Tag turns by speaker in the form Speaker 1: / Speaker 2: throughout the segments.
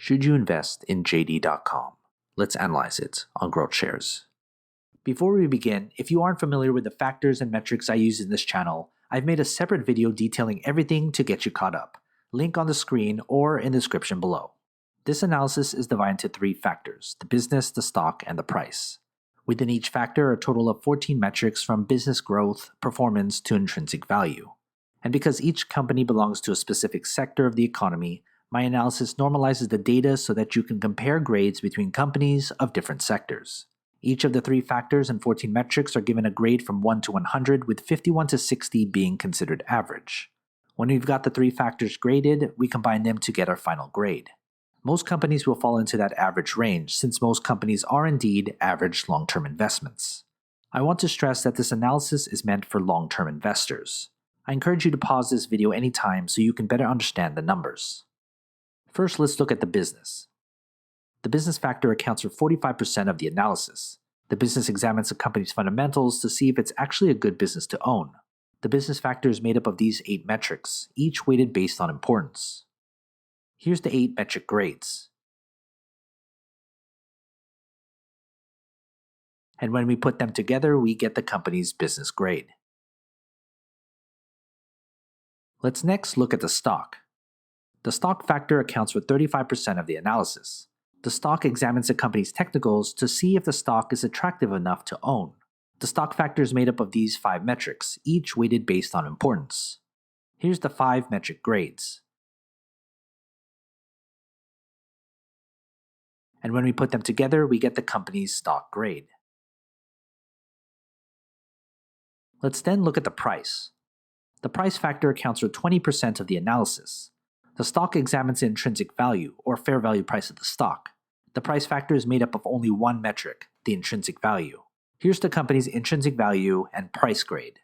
Speaker 1: Should you invest in JD.com? Let's analyze it on GrowthShares. Before we begin, if you aren't familiar with the factors and metrics I use in this channel, I've made a separate video detailing everything to get you caught up. Link on the screen or in the description below. This analysis is divided into 3 factors: the business, the stock, and the price. Within each factor are a total of 14 metrics from business growth, performance, to intrinsic value. And because each company belongs to a specific sector of the economy, my analysis normalizes the data so that you can compare grades between companies of different sectors. Each of the 3 factors and 14 metrics are given a grade from 1 to 100, with 51 to 60 being considered average. When we've got the 3 factors graded, we combine them to get our final grade. Most companies will fall into that average range, since most companies are indeed average long-term investments. I want to stress that this analysis is meant for long-term investors. I encourage you to pause this video anytime so you can better understand the numbers. First, let's look at the business. The business factor accounts for 45% of the analysis. The business examines a company's fundamentals to see if it's actually a good business to own. The business factor is made up of these 8 metrics, each weighted based on importance. Here's the 8 metric grades. And when we put them together, we get the company's business grade. Let's next look at the stock. The stock factor accounts for 35% of the analysis. The stock examines a company's technicals to see if the stock is attractive enough to own. The stock factor is made up of these 5 metrics, each weighted based on importance. Here's the 5 metric grades. And when we put them together, we get the company's stock grade. Let's then look at the price. The price factor accounts for 20% of the analysis. The stock examines the intrinsic value, or fair value price of the stock. The price factor is made up of only 1 metric, the intrinsic value. Here's the company's intrinsic value and price grade.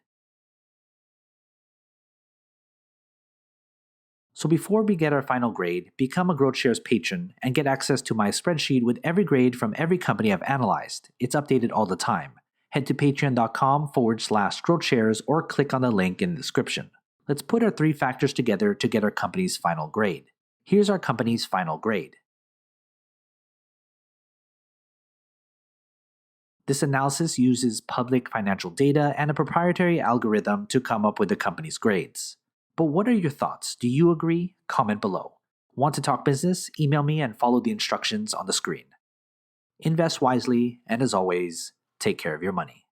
Speaker 1: So before we get our final grade, become a GrowthShares patron and get access to my spreadsheet with every grade from every company I've analyzed. It's updated all the time. Head to patreon.com/GrowthShares or click on the link in the description. Let's put our 3 factors together to get our company's final grade. Here's our company's final grade. This analysis uses public financial data and a proprietary algorithm to come up with the company's grades. But what are your thoughts? Do you agree? Comment below. Want to talk business? Email me and follow the instructions on the screen. Invest wisely, and as always, take care of your money.